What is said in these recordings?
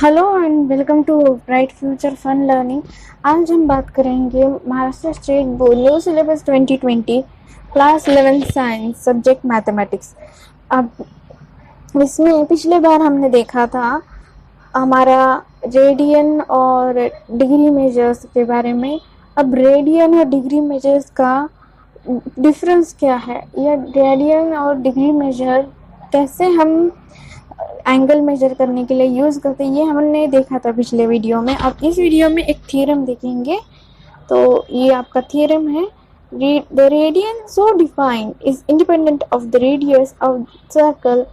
Hello and welcome to bright future fun learning. आज हम बात करेंगे Maharashtra state board new syllabus 2020 class 11 science subject mathematics. अब इसमें पिछले बार हमने देखा था हमारा रेडियन और डिग्री मेजर्स के बारे में। अब रेडियन और डिग्री मेजर्स का डिफरेंस क्या है, या रेडियन और डिग्री मेजर कैसे हम एंगल मेजर करने के लिए यूज़ करते हैं, ये हमने देखा था पिछले वीडियो में। अब इस वीडियो में एक थ्योरम देखेंगे। तो ये आपका थ्योरम है, the radian so defined is independent of the radius of circle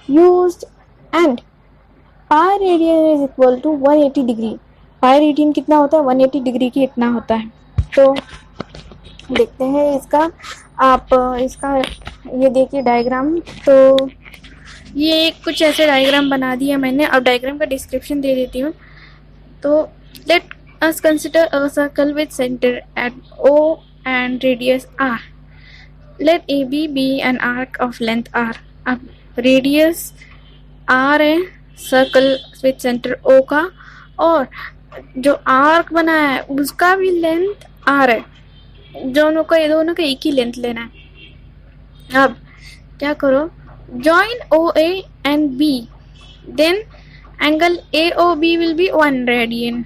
used and pi radian is equal to 180 degree. Pi radian कितना होता है? 180 डिग्री की इतना होता है। तो देखते हैं इसका, आप इसका ये देखिए डायग्राम। तो ये कुछ ऐसे डायग्राम बना दिया मैंने। अब डायग्राम का डिस्क्रिप्शन दे देती हूँ। तो let us consider a circle with centre at O and radius R. Let AB be an arc of length R. अब रेडियस R है सर्कल विद सेंटर O का, और जो आर्क बनाया है उसका भी लेंथ R है। दोनों का एक ही लेंथ लेना है। अब क्या करो, join OA and B, then angle AOB will be 1 radian.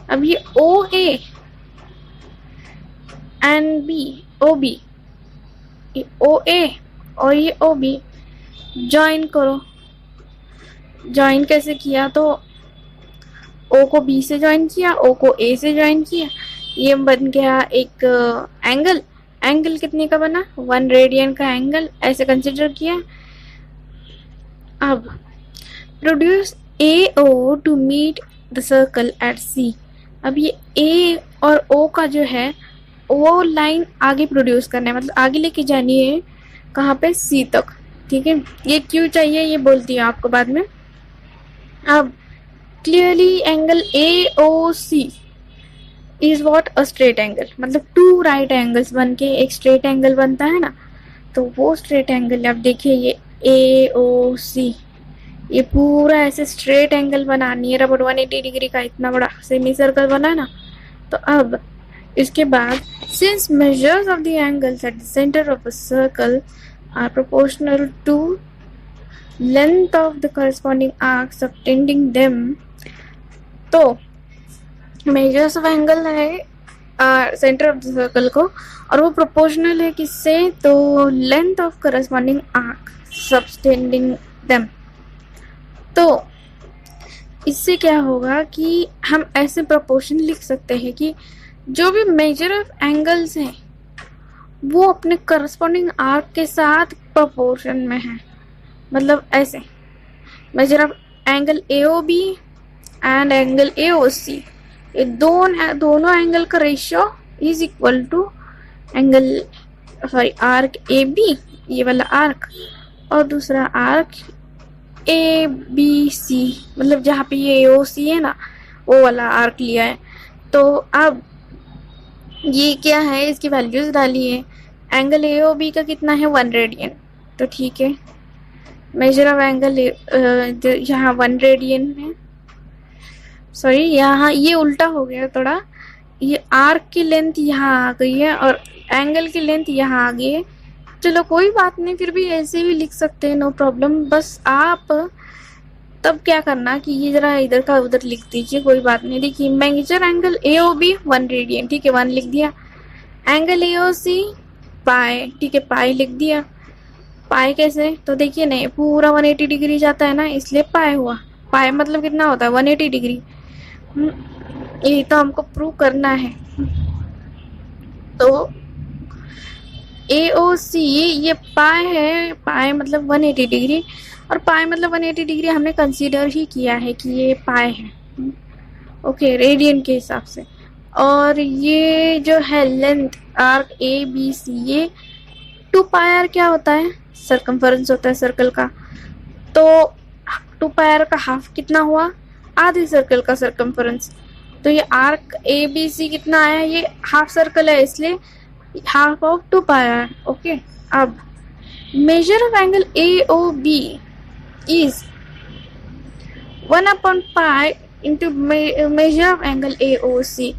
अब ये OA and B OB, ये OA और ये OB join करो। join कैसे किया? तो O को B से join किया, O को A से join किया, ये बन गया एक एंगल। एंगल कितने का बना? 1 रेडियन का एंगल ऐसे कंसिडर किया। अब produce AO to meet the circle at C। अब ये A और O का जो है वो लाइन आगे प्रोड्यूस करना है, मतलब आगे लेके जानी है। कहाँ पे? C तक। ठीक है, ये क्यों चाहिए ये बोलती है आपको बाद में। अब clearly angle AOC is what? A straight angle. मतलब 2 राइट एंगल्स बन के एक स्ट्रेट एंगल बनता है ना, तो वो स्ट्रेट एंगल। अब देखिए ये AOC, ये पूरा ऐसे स्ट्रेट एंगल बना, नियर अबाउट 180 डिग्री का इतना बड़ा सेमी सर्कल बना ना। तो अब इसके बाद since measures of the angles at the centre of a circle are proportional to length of the corresponding arcs subtending them, तो मेजर्स ऑफ एंगल है सेंटर ऑफ द सर्कल को, और वो प्रोपोर्शनल है किससे? तो length of corresponding arc subtending them. तो इससे क्या होगा कि हम ऐसे प्रोपोर्शन लिख सकते हैं कि जो भी मेजर ऑफ एंगल्स हैं वो अपने करस्पॉन्डिंग आर्क के साथ प्रोपोर्शन में है। मतलब ऐसे measure of angle AOB and angle AOC, ये दोनों एंगल का ratio is equal to angle arc AB, ये वाला आर्क, और दूसरा आर्क ABC, मतलब जहाँ पे ये AOC है ना वो वाला आर्क लिया है। तो अब ये क्या है, इसकी वैल्यूज डाली है। एंगल AOB का कितना है? 1 रेडियन। तो ठीक है, मेजर ऑफ एंगल यहाँ 1 रेडियन है। सॉरी, यहाँ ये उल्टा हो गया थोड़ा, ये आर्क की लेंथ यहाँ आ गई है और एंगल की लेंथ यहाँ आ गई है। चलो कोई बात नहीं, फिर भी ऐसे भी लिख सकते हैं, नो प्रॉब्लम। बस आप तब क्या करना कि ये जरा इधर का उधर लिख दीजिए, कोई बात नहीं। देखिए मेजर एंगल AOB 1 रेडियन, ठीक है, 1 लिख दिया। एंगल AOC पाई, ठीक है, पाई लिख दिया। पाई कैसे? तो देखिए नहीं, पूरा 180 डिग्री जाता है ना, इसलिए पाई हुआ। पाई मतलब कितना होता है? 180 डिग्री। ये तो हमको प्रूव करना है। तो AOC ये पाई है, पाई मतलब 180 डिग्री, और पाई मतलब 180 डिग्री हमने कंसीडर ही किया है कि ये पाई है। ओके, रेडियन के हिसाब से। और ये जो है लेंथ आर्क ABC, ये 2 पाई आर क्या होता है? सरकमफरेंस होता है सर्कल का। तो 2 पाई आर का हाफ कितना हुआ? आधे सर्कल का सरकमफरेंस। तो ये आर्क ABC कितना आया? ये हाफ सर्कल है, इसलिए half of 2 pi r. Okay, अब measure of angle AOB is 1/पाई into measure of angle A O C.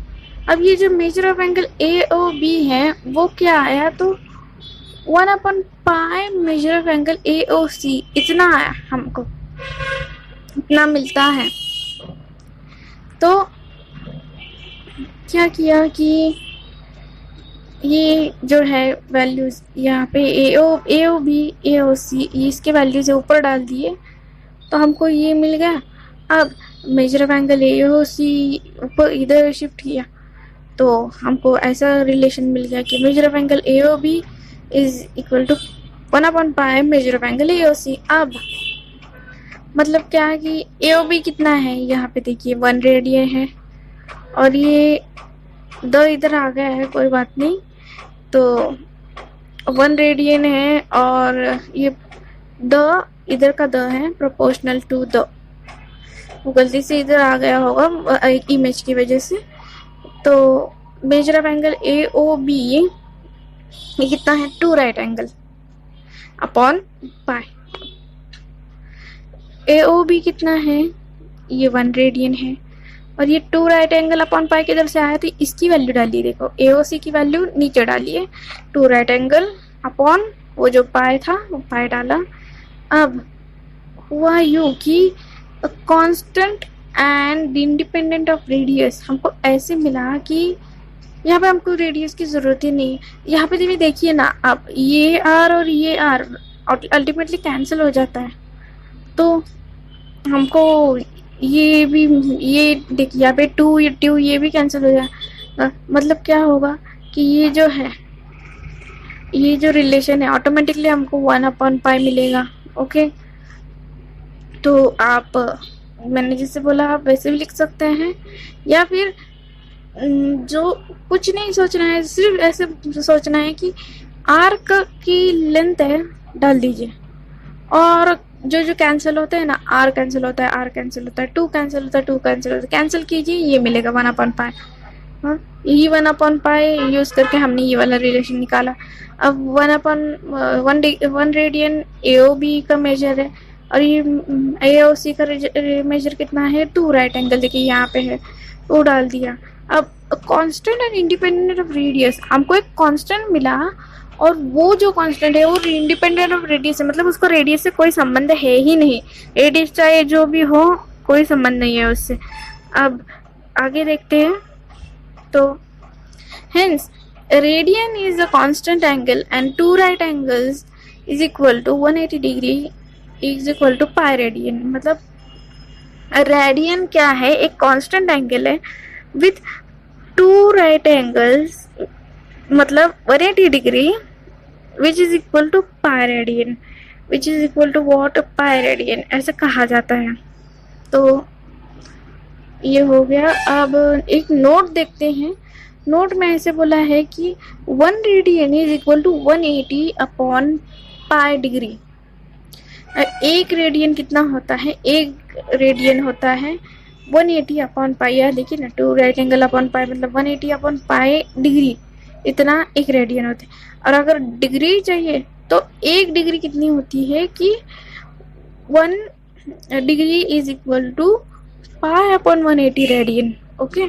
अब ये जो measure of angle A O B है वो क्या आया, तो 1/पाई measure of angle A O C इतना आया, हमको इतना मिलता है। तो क्या किया कि ये जो है वैल्यूज यहाँ पे ए ओ बी ए ओ सी इसके वैल्यूज ऊपर डाल दिए तो हमको ये मिल गया। अब major of angle A O सी ऊपर इधर शिफ्ट किया तो हमको ऐसा रिलेशन मिल गया कि measure of angle A O B is equal to 1/पाई measure of angle A O C. अब मतलब क्या है कि ए ओ बी कितना है, यहाँ पे देखिए 1 रेडियन है और ये द इधर आ गया है, कोई बात नहीं। तो 1 रेडियन है और ये द इधर का द है प्रोपोर्शनल टू द, वो गलती से इधर आ गया होगा इमेज की वजह से। तो measure of angle A O B ये कितना है, 2 right angle upon pi. A O B कितना है, ये 1 रेडियन है और ये 2 राइट एंगल अपॉन पाई किधर से आया, तो इसकी वैल्यू डाली, देखो ए ओ सी की वैल्यू नीचे डालिए, 2 राइट एंगल अपॉन वो जो पाई था वो पाई डाला। अब हुआ यूं कि constant and independent of radius हमको ऐसे मिला कि यहाँ पे हमको रेडियस की ज़रूरत ही नहीं। यहाँ पे भी देखिए ना, अब ये आर और ये आर अल्टीमेटली कैंसिल हो जाता है, तो हमको ये भी, ये देखिए यहाँ पे टू ये भी कैंसिल हो जाए। मतलब क्या होगा कि ये जो है, ये जो रिलेशन है ऑटोमेटिकली हमको 1/पाई मिलेगा। ओके, तो आप, मैंने जैसे बोला आप वैसे भी लिख सकते हैं, या फिर जो कुछ नहीं सोचना है, सिर्फ ऐसे सोचना है कि आर्क की लेंथ है डाल दीजिए और जो जो कैंसिल होते हैं ना, आर कैंसिल होता है, आर कैंसिल होता है, 2 कैंसिल होता है, 2 कैंसिल होता है, कैंसिल कीजिए, ये मिलेगा 1/पाई। हाँ, यही 1/पाई यूज करके हमने ये वाला रिलेशन निकाला। अब 1 रेडियन ए ओ बी का मेजर है और ये ए ओ सी का मेजर कितना है, 2 राइट एंगल, देखिए यहाँ पे है, वो डाल दिया। अब constant and independent of radius, हमको एक कांस्टेंट मिला और वो जो कांस्टेंट है वो इंडिपेंडेंट ऑफ रेडियस है, मतलब उसको रेडियस से कोई संबंध है ही नहीं, रेडियस चाहे जो भी हो कोई संबंध नहीं है उससे। अब आगे देखते हैं, तो hence radian is a constant angle and 2 right angles is equal to 180 degree is equal to pi radian. मतलब रेडियन क्या है, एक कांस्टेंट एंगल है विथ 2 राइट एंगल्स, मतलब 180 degree which is equal to pi radian, which is equal to what, pi radian ऐसे कहा जाता है। तो ये हो गया। अब एक नोट देखते हैं, नोट में ऐसे बोला है कि 1 रेडियन इज इक्वल टू 180/पाई डिग्री। 1 रेडियन कितना होता है, 1 रेडियन होता है 180/पाई, यार देखिए ना, 2 राइट एंगल अपॉन पाई मतलब 180/पाई डिग्री, इतना 1 रेडियन होता है। और अगर डिग्री चाहिए तो 1 डिग्री कितनी होती है कि 1 डिग्री इज इक्वल टू पाई/180 रेडियन। ओके,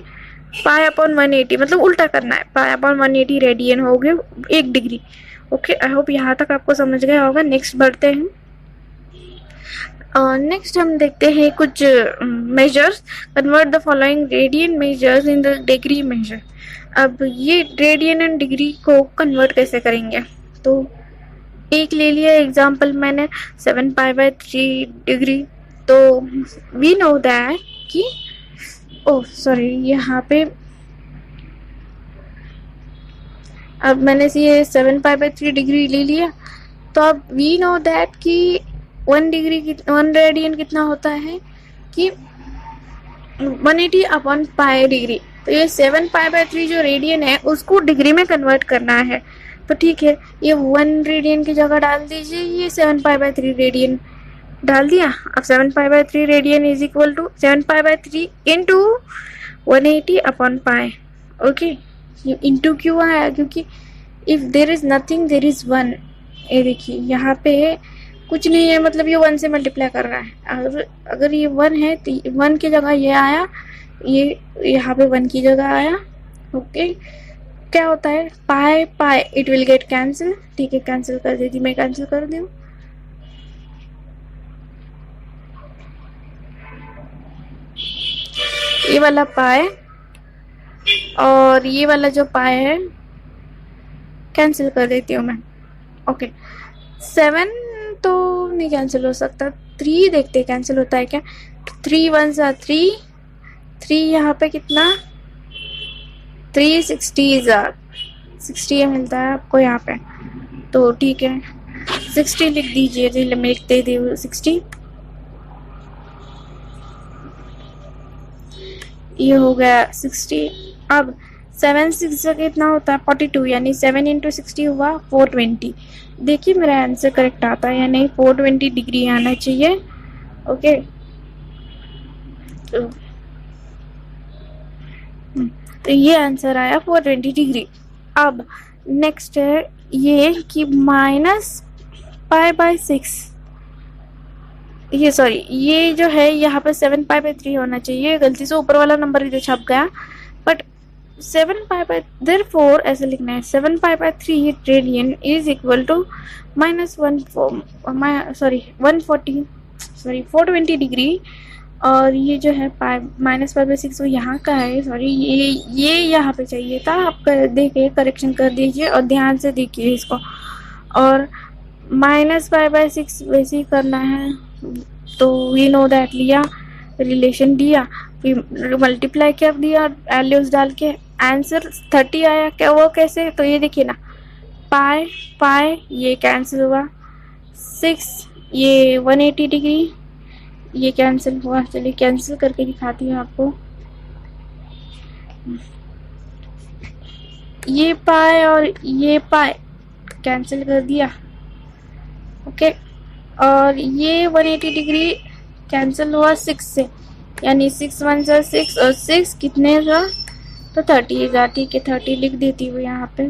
पाई/180 मतलब उल्टा करना है, पाई/180 रेडियन हो गए 1 डिग्री। ओके, आई होप यहाँ तक आपको समझ गया होगा। नेक्स्ट बढ़ते हैं। नेक्स्ट हम देखते हैं कुछ measures, convert the following radian measures in the degree measure. अब ये रेडियन एंड डिग्री को कन्वर्ट कैसे करेंगे, तो एक ले लिया एग्जांपल मैंने 7π/3 डिग्री। तो वी नो दैट कि यहाँ पे अब मैंने ये 7π/3 डिग्री ले लिया, तो अब वी नो दैट कि 1 रेडियन कितना होता है कि 180/पाई डिग्री। तो ये 7π/3 जो रेडियन है उसको डिग्री में कन्वर्ट करना है। तो ठीक है, ये 1 रेडियन की जगह डाल दीजिए, ये 7π/3 रेडियन डाल दिया। अब 7π/3 radian is equal to 7π/3 into 180/पाई। ओके, ये इंटू क्यों आया, क्योंकि if there is nothing there is 1। ये देखिए यहाँ पे कुछ नहीं है, मतलब ये 1 से मल्टीप्लाई कर रहा है। अगर ये 1 है तो 1 की जगह ये आया, ये यहाँ पे 1 की जगह आया। ओके, क्या होता है, पाई पाई इट विल गेट कैंसिल। ठीक है, कैंसिल कर देती, मैं कैंसिल कर दूँ। ये वाला पाई और ये वाला जो पाई है कैंसिल कर देती हूँ मैं। ओके, 7 तो नहीं कैंसिल हो सकता, 3 देखते कैंसिल होता है क्या। 3 1 सा 3, 3 यहाँ पे कितना 360 60 मिलता है आपको यहाँ पे, तो ठीक है 60 लिख दीजिए, लिख दे दी 60। ये हो गया 60। अब 7 6 से कितना होता है 42, यानी 7 इंटू 60 हुआ 420। देखिए मेरा आंसर करेक्ट आता है या नहीं, 420 डिग्री आना चाहिए। ओके, तो ये आंसर आया 420 डिग्री। अब नेक्स्ट है ये कि माइनस पाई बाय 6, ये सॉरी ये जो है यहाँ पे 7 पाई बाय 3 होना चाहिए, गलती से ऊपर वाला नंबर इधर छप गया, बट 7 पाई बाय देयरफॉर ऐसे लिखना है 7 pi by 3 radian is equal to minus 420 degree. और ये जो है माइनस पाई बाय 6 वो यहाँ का है, सॉरी ये यहाँ पे चाहिए था, आप देखिए करेक्शन कर दीजिए और ध्यान से देखिए इसको। और माइनस पाई बाय 6 वैसे ही करना है, तो वी नो दैट लिया, रिलेशन दिया, फिर मल्टीप्लाई कर दिया वैल्यूज डाल के, आंसर 30 आया। क्या वो कैसे, तो ये देखिए ना, पाई पाई ये कैंसिल हुआ, 6 ये 180 डिग्री ये कैंसिल हुआ। चलिए कैंसिल करके दिखाती हूँ आपको, ये पाई और ये पाई कैंसिल कर दिया। ओके, और ये 180 डिग्री कैंसिल हुआ 6 से, यानी 6 1 से 6 और 6 कितने का, तो 30 का। ठीक है 30 लिख देती हूँ यहाँ पे,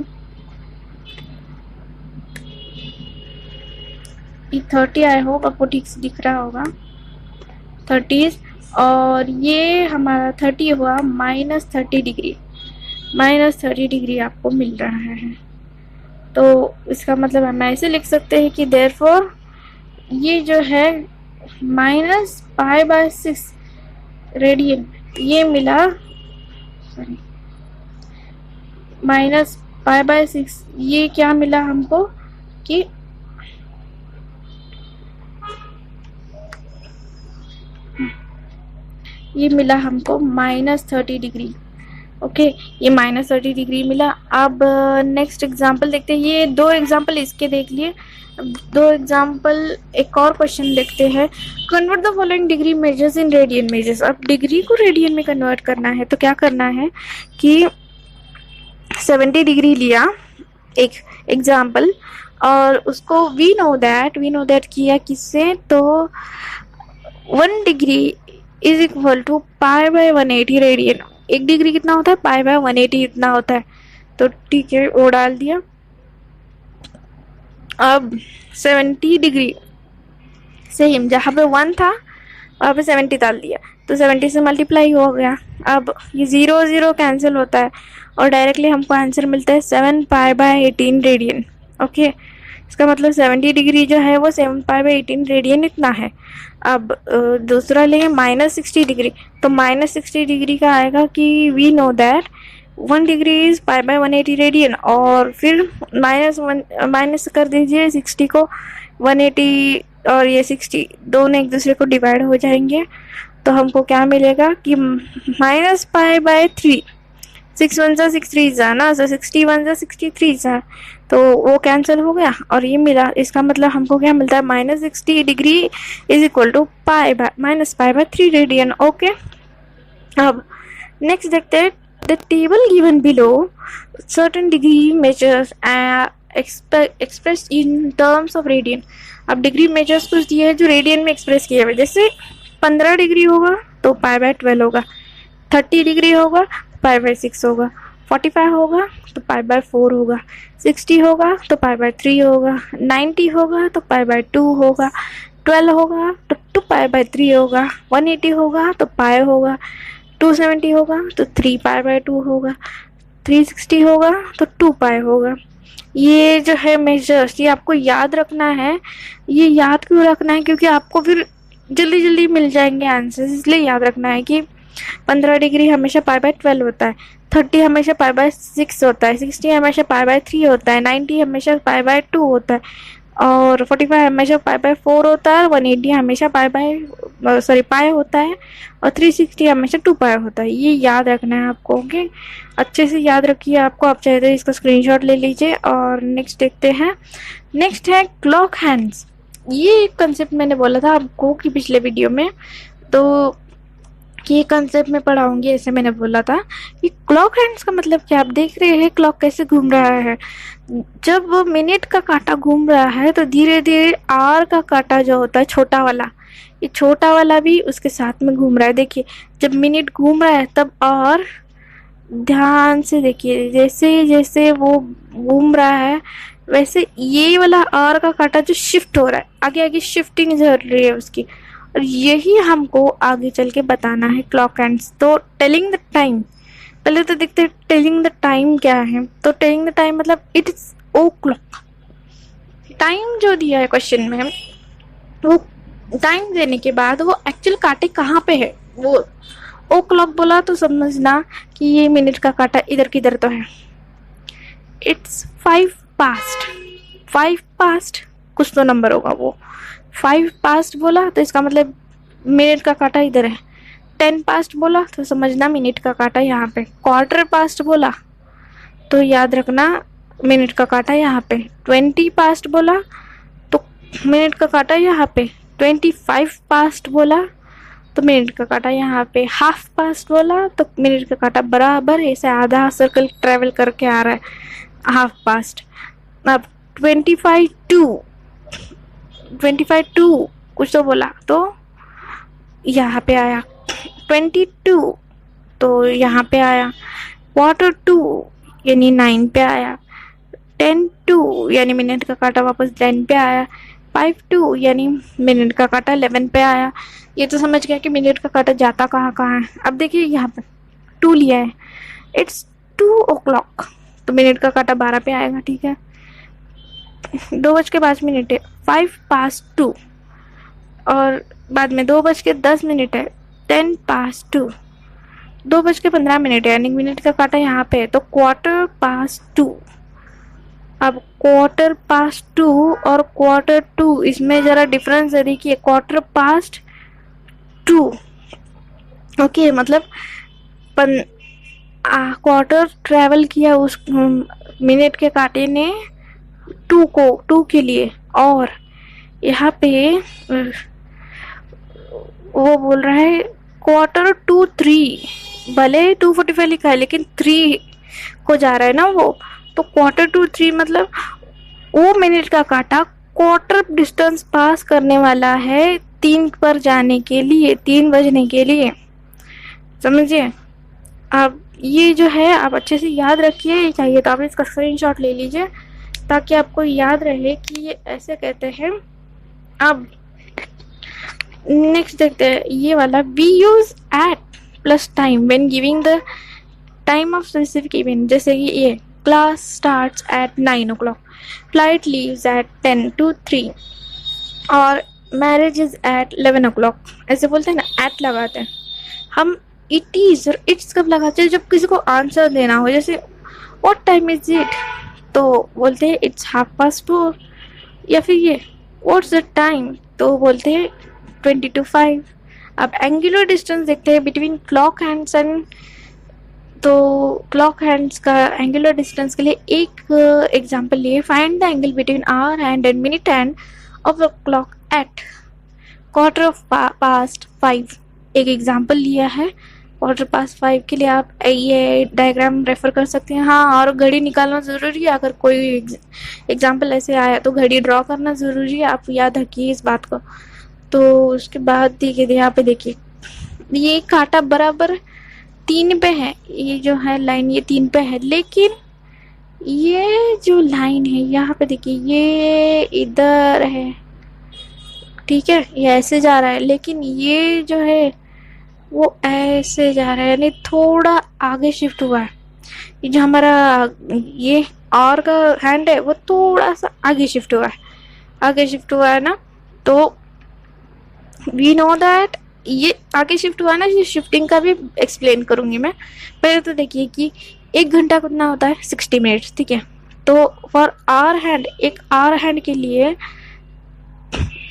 ये 30 आई होप आपको ठीक से दिख रहा होगा 30। और ये हमारा 30 हुआ -30 डिग्री, -30 डिग्री आपको मिल रहा है। तो इसका मतलब हम ऐसे लिख सकते हैं कि देयरफॉर ये जो है माइनस पाई बाय 6 रेडियन ये मिला, सॉरी माइनस पाई बाय 6 ये क्या मिला हमको कि ये मिला हमको -30 डिग्री। ओके, ये -30 डिग्री मिला। अब नेक्स्ट एग्जांपल देखते हैं, ये 2 एग्जांपल इसके देख लिए, 2 एग्जांपल एक और क्वेश्चन देखते हैं। Convert the following degree measures in radian measures. अब डिग्री को रेडियन में कन्वर्ट करना है तो क्या करना है कि 70 डिग्री लिया एक एग्जांपल, और उसको वी नो दैट किया किससे, तो 1 degree is equal to pi by 180 radian. 1 degree कितना होता है, पाई बाय 180 इतना होता है, तो ठीक है वो डाल दिया। अब 70 डिग्री सेम, जहाँ पे 1 था वहाँ पे 70 डाल दिया, तो 70 से मल्टीप्लाई हो गया। अब ये 0 0 कैंसिल होता है और डायरेक्टली हमको आंसर मिलता है 7 पाई बाय 18 रेडियन। ओके, इसका मतलब 70 डिग्री जो है वो 7 पाई बाय 18 रेडियन इतना है। अब दूसरा लेंगे -60 डिग्री, तो -60 डिग्री का आएगा कि we know that 1 degree is pi by 180 radian, और फिर माइनस कर दीजिए 60 को, 180 और ये 60 दोनों एक दूसरे को डिवाइड हो जाएंगे, तो हमको क्या मिलेगा कि माइनस पाई बाय 3, 6 1 सा 6 3 सा ना, 60 1 सा 63 सा, तो वो कैंसिल हो गया और ये मिला। इसका मतलब हमको क्या मिलता है, -60 degree is equal to pi by 3 radian. Okay, अब नेक्स्ट देखते हैं, the table given below certain degree measures expressed in terms of radian. अब डिग्री मेजर्स कुछ दिए हैं जो रेडियन में एक्सप्रेस किए हुए, जैसे 15 डिग्री होगा तो पाई बाय 12 होगा, 30 डिग्री होगा पाई बाय 6 होगा, 45 होगा तो π/4 होगा, 60 होगा तो π/3 होगा, 90 होगा तो π/2 होगा, 12 होगा तो 2π/3 होगा, 180 होगा तो π होगा, 270 होगा तो 3π/2 होगा, 360 होगा तो 2π होगा। ये जो है मेजर्स, ये आपको याद रखना है। ये याद क्यों रखना है? क्योंकि आपको फिर जल्दी जल्दी मिल जाएंगे आंसर्स, इसलिए याद रखना है कि 15 डिग्री हमेशा π/12 होता है, 30 हमेशा π/6 होता है, 60 हमेशा π/3 होता है, 90 हमेशा π/2 होता है, और 45 हमेशा π/4 होता है, 180 हमेशा π होता है, और 360 हमेशा 2π होता है। ये याद रखना है आपको। ओके, अच्छे से याद रखिए। आपको आप चाहे तो इसका स्क्रीनशॉट ले लीजिए। और नेक्स्ट देखते हैं। नेक्स्ट है क्लॉक हैंड्स। ये एक कंसेप्ट मैंने बोला था आपको कि पिछले वीडियो में, तो ये कंसेप्ट में पढ़ाऊंगी, ऐसे मैंने बोला था कि क्लॉक हैंड्स का मतलब क्या। आप देख रहे हैं क्लॉक कैसे घूम रहा है। जब वो मिनट का कांटा घूम रहा है तो धीरे धीरे आर का कांटा जो होता है छोटा वाला, ये छोटा वाला भी उसके साथ में घूम रहा है। देखिए जब मिनट घूम रहा है तब और ध्यान से देखिए, जैसे जैसे वो घूम रहा है वैसे ये वाला आर का कांटा जो शिफ्ट हो रहा है, आगे आगे शिफ्टिंग चल रही है उसकी, और यही हमको आगे चल के बताना है क्लॉक हैंड्स। तो टेलिंग द टाइम, पहले तो देखते हैं टेलिंग द टाइम क्या है। तो टेलिंग द टाइम मतलब it is o'clock. Time जो दिया है क्वेश्चन में, वो टाइम देने के बाद वो एक्चुअल कांटे कहाँ पे है, वो ओ क्लॉक बोला तो समझना कि ये मिनट का कांटा इधर किधर तो है। इट्स 5 पास्ट, 5 पास्ट कुछ तो नंबर होगा वो। 5 पास्ट बोला तो इसका मतलब मिनट का कांटा इधर है। 10 पास्ट बोला तो समझना मिनट का कांटा यहाँ पे। क्वार्टर पास्ट बोला तो याद रखना मिनट का कांटा यहाँ पे। 20 पास्ट बोला तो मिनट का कांटा यहाँ पे। 25 पास्ट बोला तो मिनट का कांटा यहाँ पे। हाफ पास्ट बोला तो मिनट का कांटा बराबर ऐसे आधा सर्कल ट्रेवल करके आ रहा है हाफ पास्ट। अब 25 टू कुछ तो बोला तो यहाँ पे आया। 22 तो यहाँ पे आया। क्वार्टर टू यानी 9 पे आया। 10 टू यानी मिनट का कांटा वापस 10 पे आया। 5 टू यानी मिनट का कांटा 11 पे आया। ये तो समझ गया कि मिनट का कांटा जाता कहाँ कहाँ है। अब देखिए यहाँ पे 2 लिया है, इट्स 2 o'clock तो मिनट का कांटा 12 पे आएगा। ठीक है, 2:05 है, 5 past 2, और बाद में 2:10 है, 10 past 2, 2:15 है, यानी मिनट का कांटा यहाँ पे है तो क्वार्टर पास्ट 2। अब क्वार्टर पास्ट 2 और क्वार्टर 2 इसमें जरा डिफरेंस है। देखिए क्वार्टर पास्ट 2, ओके, मतलब क्वार्टर ट्रेवल किया उस मिनट के कांटे ने 2 के लिए, और यहाँ पे वो बोल रहा है क्वार्टर 2 3, भले 2:45 लिखा है लेकिन 3 को जा रहा है ना वो, तो क्वार्टर 2 3 मतलब वो मिनट का कांटा क्वार्टर डिस्टेंस पास करने वाला है 3 पर जाने के लिए, 3 बजने के लिए, समझिए। अब ये जो है आप अच्छे से याद रखिए। चाहिए तो आप इसका स्क्रीनशॉट ले लीजिए ताकि आपको याद रहे कि ये ऐसे कहते हैं। अब नेक्स्ट देखते हैं ये वाला। We use at plus time when giving the time of specific event, जैसे कि ये class starts at 9 o'clock, flight leaves at 10 to 3, और मैरिज इज एट 11 o'clock। ऐसे बोलते हैं ना, एट लगाते हैं हम। इट इज और इट्स कब लगाते हैं? जब किसी को आंसर देना हो, जैसे व्हाट टाइम इज इट तो बोलते हैं इट्स 4:30, या फिर ये व्हाट्स द टाइम तो बोलते हैं 20 to 5। अब एंगुलर डिस्टेंस देखते हैं बिटवीन क्लॉक हैंड्स एंड, तो क्लॉक हैंड्स का एंगुलर डिस्टेंस के लिए एक एग्जांपल लिए। Find the angle between hour hand and minute hand of the clock at quarter past 5। एक एग्जांपल लिया है क्वार्टर पास्ट 5 के लिए। आप ये डायग्राम रेफर कर सकते हैं। हाँ, और घड़ी निकालना ज़रूरी है। अगर कोई एग्जांपल ऐसे आया तो घड़ी ड्रॉ करना ज़रूरी है, आप याद रखिए इस बात को। तो उसके बाद देखिए यहाँ पे देखिए ये कांटा बराबर 3 पे है, ये जो है लाइन ये 3 पे है, लेकिन ये जो लाइन है यहाँ पे देखिए ये इधर है, ठीक है, ये ऐसे जा रहा है, लेकिन ये जो है वो ऐसे जा रहा है, यानी थोड़ा आगे शिफ्ट हुआ है। ये जो हमारा ये और का हैंड है वो थोड़ा सा आगे शिफ्ट हुआ है, आगे शिफ्ट हुआ है ना, तो वी नो दैट ये आगे शिफ्ट हुआ है ना, ये शिफ्टिंग का भी एक्सप्लेन करूंगी मैं। पहले तो देखिए कि 1 घंटा कितना होता है 60 मिनट्स, ठीक है। तो फॉर आवर हैंड, एक आवर हैंड के लिए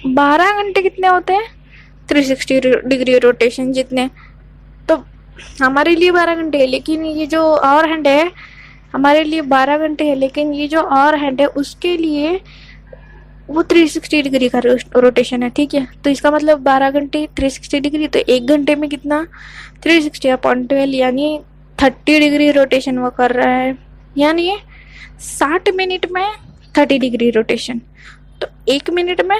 12 घंटे कितने होते हैं 360 डिग्री रोटेशन जितने, तो हमारे लिए 12 घंटे है, लेकिन ये जो आवर हैंड है हमारे लिए 12 घंटे है, लेकिन ये जो आवर हैंड है उसके लिए वो 360 डिग्री का रोटेशन है, ठीक है। तो इसका मतलब 12 घंटे 360 डिग्री, तो 1 घंटे में कितना 360/12 यानी 30 डिग्री रोटेशन वो कर रहा है, यानी 60 मिनट में 30 डिग्री रोटेशन, तो 1 मिनट में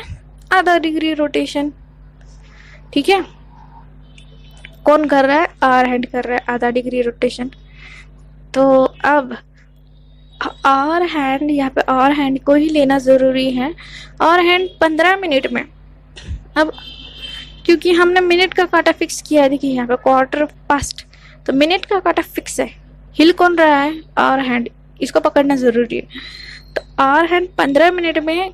आधा डिग्री रोटेशन, ठीक है। कौन कर रहा है, आवर हैंड कर रहा है आधा डिग्री रोटेशन। तो अब आवर हैंड, यहाँ पे आवर हैंड को ही लेना ज़रूरी है, आवर हैंड 15 मिनट में। अब क्योंकि हमने मिनट का काटा फिक्स किया है, देखिए यहाँ पे 1/4, तो मिनट का काटा फिक्स है, हिल कौन रहा है, आवर हैंड, इसको पकड़ना ज़रूरी है। तो आवर हैंड 15 मिनट में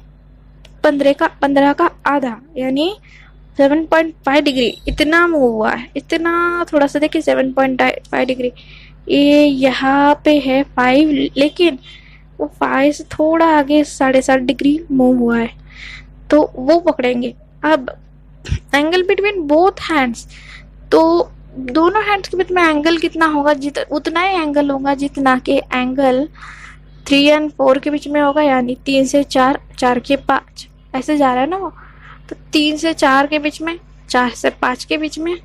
15 का आधा यानी 7.5 डिग्री इतना मूव हुआ है, इतना थोड़ा सा देखिए 7.5 डिग्री, ये यहाँ पे है 5, लेकिन वो 5 से थोड़ा आगे 7.5 डिग्री मूव हुआ है, तो वो पकड़ेंगे। अब एंगल बिटवीन बोथ हैंड्स, तो दोनों हैंड्स के बीच में एंगल कितना होगा, उतना ही एंगल होगा जितना कि एंगल 3 और 4 के बीच में होगा, यानी 3 से 4, 4 के 5 ऐसे जा रहा है ना वो, तो 3 से 4 के बीच में, 4 से 5 के बीच में,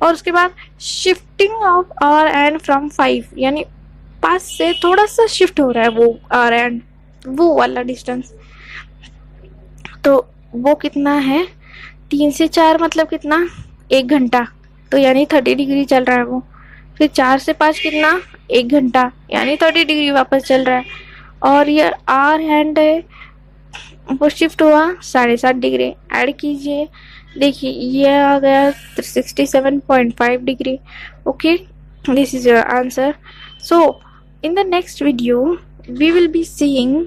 और उसके बाद shifting of our and from 5 यानी 5 से थोड़ा सा शिफ्ट हो रहा है वो आवर एंड, वो वाला डिस्टेंस, तो वो कितना है 3 से 4 मतलब कितना 1 घंटा, तो यानी 30 डिग्री चल रहा है वो। फिर 4 से 5 कितना 1 घंटा यानी 30 डिग्री वापस चल रहा है, और ये आवर हैंड है वो शिफ्ट हुआ 7.5 डिग्री, ऐड कीजिए, देखिए ये आ गया 67.5 degree. Okay, this is your answer. So in the next video we will be seeing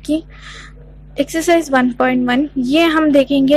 कि एक्सरसाइज 1.1 ये हम देखेंगे